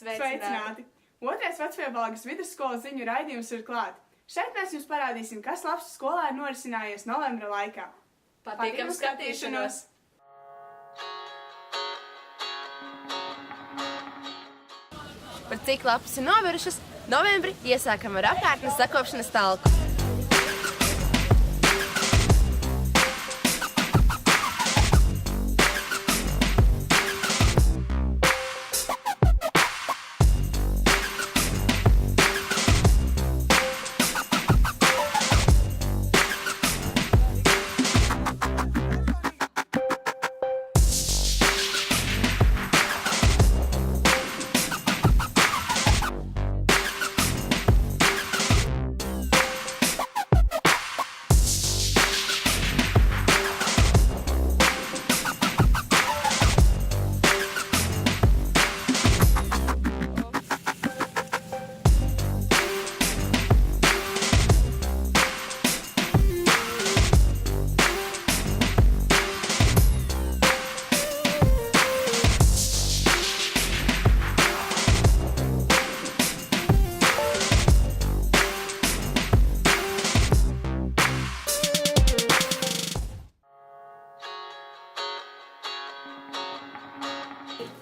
Sveicināti! Otrais Vecpiebalgas vidusskolas ziņu raidījums ir klāt. Šeit mēs jums parādīsim, kas labs skolā ir norisinājies novembra laikā. Patīkamu skatīšanos! Par cik lapas ir novirušas, novembrī iesākam ar apkārtnes sakopšanas talku.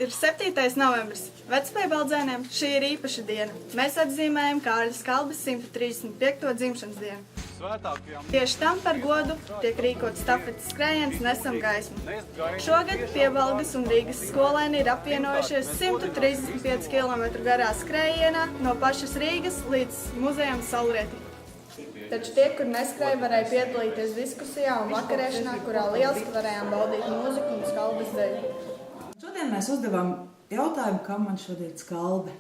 Ir 7. novembris. Vecpiebaldzēniem šī ir īpaša diena. Mēs atzīmējam Kārļa Skalbes 135. dzimšanas dienu. Tieši tam par godu tiek rīkots stafetes skrējiens Nesam gaismu. Šogad Piebalgas un Rīgas skolēni ir apvienojušies 135 km garā skrējienā no pašas Rīgas līdz muzejam Saulrietī. Taču tie, kur neskrēja, varēja piedalīties diskusijā un vakarēšanā, kurā lieliski varējām baudīt mūziku un skalbes deju. Šodien mēs uzdevām jautājumu, kam man šodien skalbe.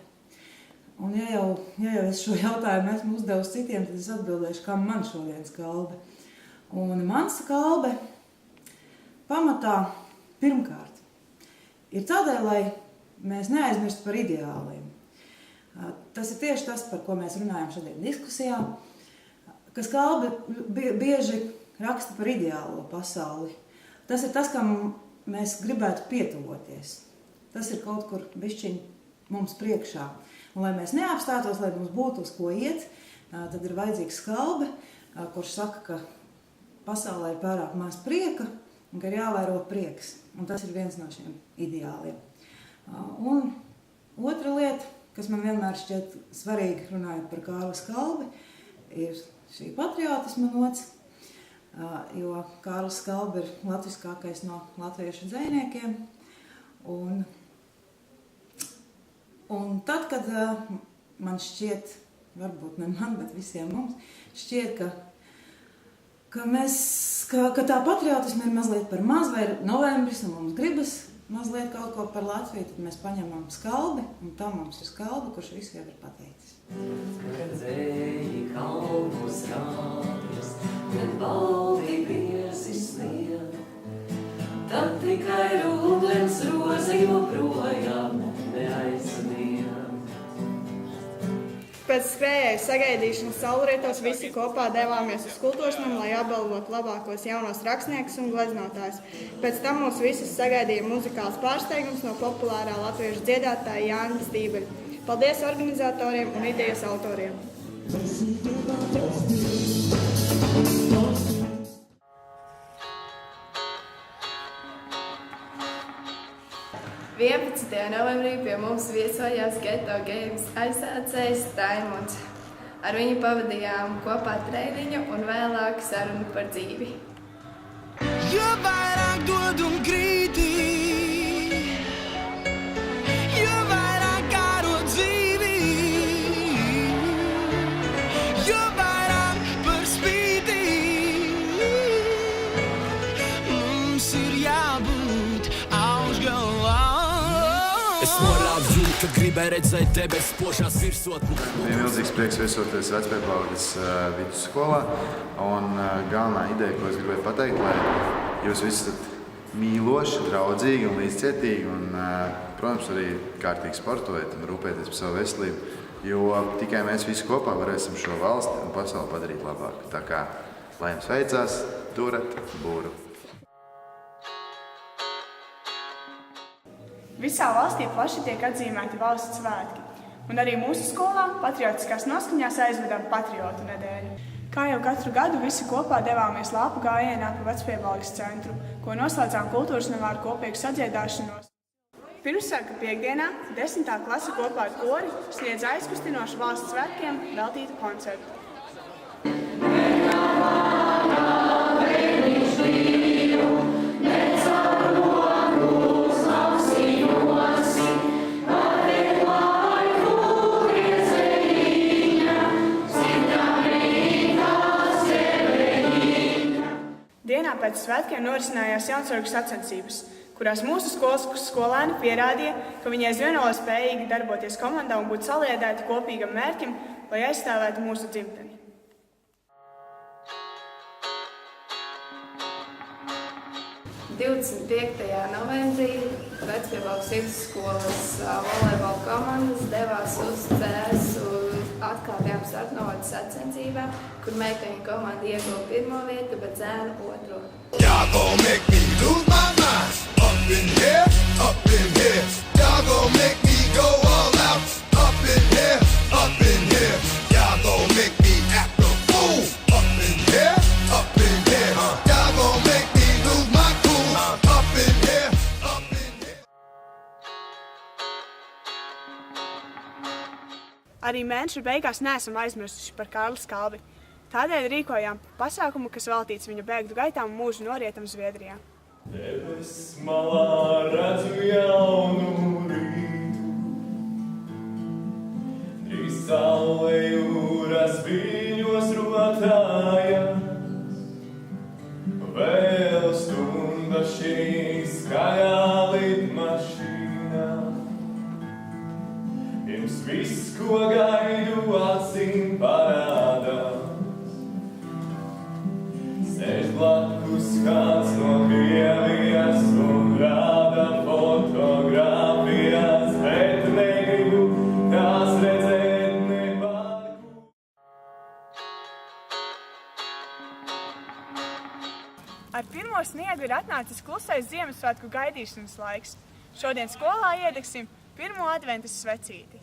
Un ja jau es šo jautājumu esmu uzdevusi citiem, tad es atbildēšu, kam man šodien skalbe. Un man skalbe pamatā pirmkārt ir tādēļ, lai mēs neaizmirstu par ideāliem. Tas ir tieši tas, par ko mēs runājam šodien diskusijā, ka skalbe bieži raksta par ideālo pasauli. Tas ir tas, kam mēs gribētu pietuvoties. Tas ir kaut kur bišķiņ mums priekšā. Un, lai mēs neapstātos, lai mums būtu uz ko iet, tad ir vajadzīgs skalbe, kurš saka, ka pasaulē ir pārāk maz prieka un ka ir jāvēro prieks. Un tas ir viens no šiem ideāliem. Un otra lieta, kas man vienmēr šķiet svarīgi runājot par Kārli Skalbi, ir šī patriotisma nots. Jo Kārlis Skalbe ir latviskākais no latviešu dzejniekiem. Un tad, kad man šķiet, varbūt ne man, bet visiem mums, šķiet, ka tā patriotisma ir mazliet par maz, vai ir novembris un mums gribas mazliet kaut ko par Latviju, tad mēs paņemam skalbi, un tam mums ir skalbi, kurš visu jau ir pateicis. Redzēji kalnus rājus, kad balti biezi snieg, tad tikai rūdens roze joprojām neaizsnieg. Pēc skrējēju sagaidīšanas Saulrietos visi kopā devāmies uz kultūrsnamu, lai apbalvotu labākos jaunos rakstniekus un gleznotājus. Pēc tam mūs visus sagaidīja muzikāls pārsteigums no populārā latviešu dziedātāja Jāņa Stībeļa. Paldies organizatoriem un idejas autoriem! Novembrī pie mums viesojās Geto Games aizsācējs Raimunds. Ar viņu pavadījām kopā treniņu un vēlāk sarunu par dzīvi. Jo vairāk dod un krīti, jo vairāk kāro dzīvi, jo vairāk par spīti. Mums ir jābūt augšgalā. Es norāvu jūtu, ka gribēju redzēt debes spožās virsotni. Ir milzīgs prieks viesoties Vecpiebalgas vidusskolā. Un galvenā ideja, ko es gribēju pateikt, lai jūs visi esat mīloši, draudzīgi un līdzcietīgi. Un, protams, arī kārtīgi sportojat un rūpēties par savu veselību. Jo tikai mēs visi kopā varēsim šo valsti un pasauli padarīt labāku. Tā kā, lai jums veicās, turat būru. Visā valstī plaši tiek atzīmēti valsts svētki, un arī mūsu skolā patriotiskās noskaņās aizvedam patriotu nedēļu. Kā jau katru gadu visi kopā devāmies lāpu gājienā pa Vecpiebalgas centru, ko noslēdzām kultūras namā ar kopīgu sadziedāšanos. Pirmsvētku piekdienā 10. klase kopā ar kori sniedz aizkustinošu valsts svētkiem veltītu koncertu. Dienā pēc svētkiem norisinājās Jaunsorgu sacensības, kurās mūsu skolas skolēni pierādīja, ka viņi aizvien vēl spējīgi darboties komandā un būt saliedēti kopīgam mērķim, lai aizstāvētu mūsu dzimteni. Novembrī Vecpiebalgas vidusskolas volejbola komandas devās uz CS atkāpjām startnovadas sacensībām, kur meiteņu komanda ieguva 1. vietu, bet zēnu 2. Y'all gon' make me lose my mind. Up in here, up in here. Y'all gon' make me go all out. Up in here, up in here. Y'all gon' make me act a fool. Up in here, up in here. Y'all gon' make me lose my cool. Up in here, up in here. Arī mēneša beigās neesam aizmirsuši par Kārli Skalbi. Tādēļ rīkojām pasākumu, kas veltīts viņa bēgļu gaitām un mūžu norietam Zviedrijā. Debes malā redzu jaunu rītu, drīz saule jūras viļņos rotājas. Vēl stunda šī skaļā lidmašīnā, pirms viss, ko gaidu, acīm parādās. Sēž blakus kāds no Krievijas un rāda fotogrāfijas, bet negribu tās redzēt nevaru. Ar pirmo sniegu ir atnācis klusais Ziemassvētku gaidīšanas laiks. Šodien skolā iedegsim pirmo adventas svecīti.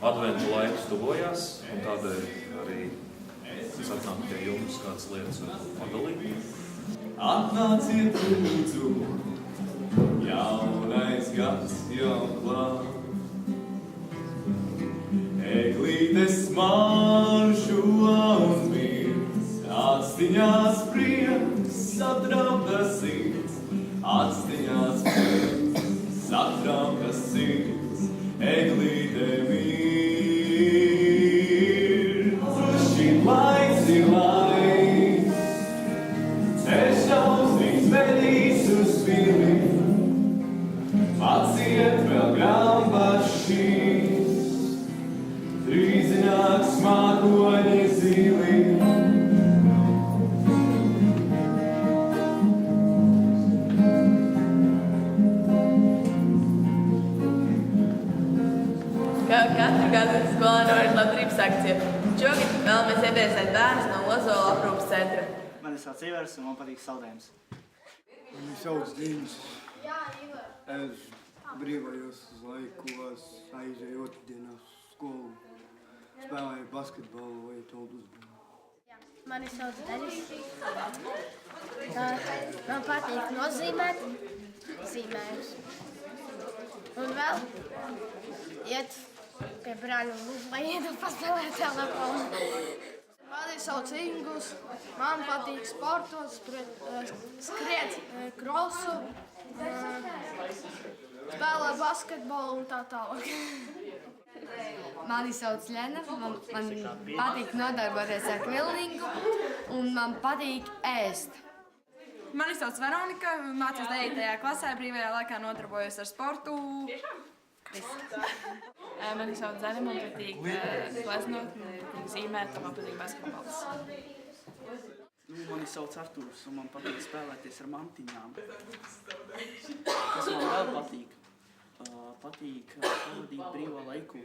Adventu laiks tuvojās, un tādēļ arī es atnāku pie jums kādas lietas padalīt. Atnāciet lūdzu, jaunais gads jau klāt. Eglītes maršu un mirs, atstiņās prieks, satraukta sirds. Atstiņās prieks, satraukta sirds, eglīte mir. Laiks ir laiks, ceļš šausmīgs vedīs uz pili, paciet vēl grāmbašīs, drīz nāks mākoņi zili. Katru gadu skolā norit labdarības akcija. Šogad vēlamies iepriecēt bērnus no Ozola aprūpas centra. Mani sauc Ivars un man patīk saldējums. Mani sauc Dīnis. Es brīvajos laikos aizēju otrdienās uz skolu. Spēlēju basketbolu vai toldu uzbrukumu. Mani sauc Denis. Man patīk nozīmēt zīmējumus. Un vēl iet pie brāļa vai ietu paspēlēt telefonu. Mani sauc Ingus, man patīk sportos, skriet krosu, spēlē basketbolu un tā tālāk. Mani sauc Ļena, man patīk nodarboties ar kvillingu un man patīk ēst. Mani sauc Veronika, mācos 9. klasē, brīvajā laikā nodarbojos ar sportu. Mani sauc Zane, man patīk gleznot, man patīk zīmēt, un man patīk basketbols. Mani sauc Artūrs, un man patīk spēlēties ar mantiņām. Kas man vēl patīk? Patīk pavadīt brīvo laiku,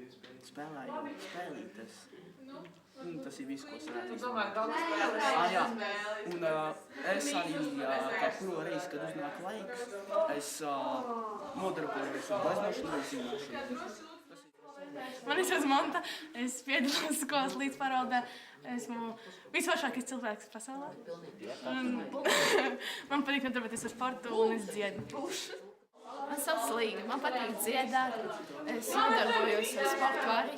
spēlējot spēlītes. Un tas ir viss, ko es varētu izdarīt. Jā, un es arī, kā kuro reizi, kad uznāk laiks, es nodarbojos ar gleznošanu vai zīmošanu. Mani sauc Monta, es piedalos skolas līdzpārvaldē. Esmu visforšākais cilvēks pasaulē. Man patīk nodarboties ar sportu un es dziedu. Man sauc Līga, man patīk dziedāt. Es nodarbojos ar sportu arī,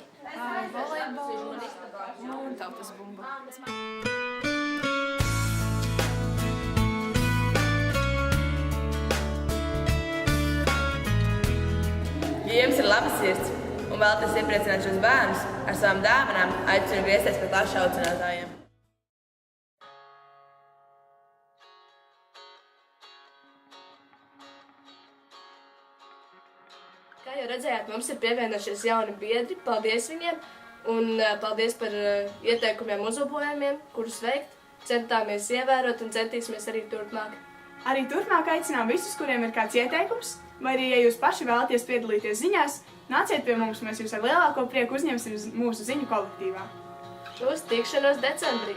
volejbolu un tautas bumbu. Ja jums ir laba sirds un vēlaties iepriecināt šos bērnus ar savām dāvanām, aicinu griezties pie klases audzinātājiem. Kā jau redzējāt, mums ir pievienojušies jauni biedri. Paldies viņiem un paldies par ieteikumiem uzlabojumiem, kurus veikt. Centāmies ievērot un centīsimies arī turpmāk. Arī turpmāk aicinām visus, kuriem ir kāds ieteikums, vai arī, ja jūs paši vēlaties piedalīties ziņās, nāciet pie mums, mēs jūs ar lielāko prieku uzņemsim mūsu ziņu kolektīvā. Uz tikšanos decembrī!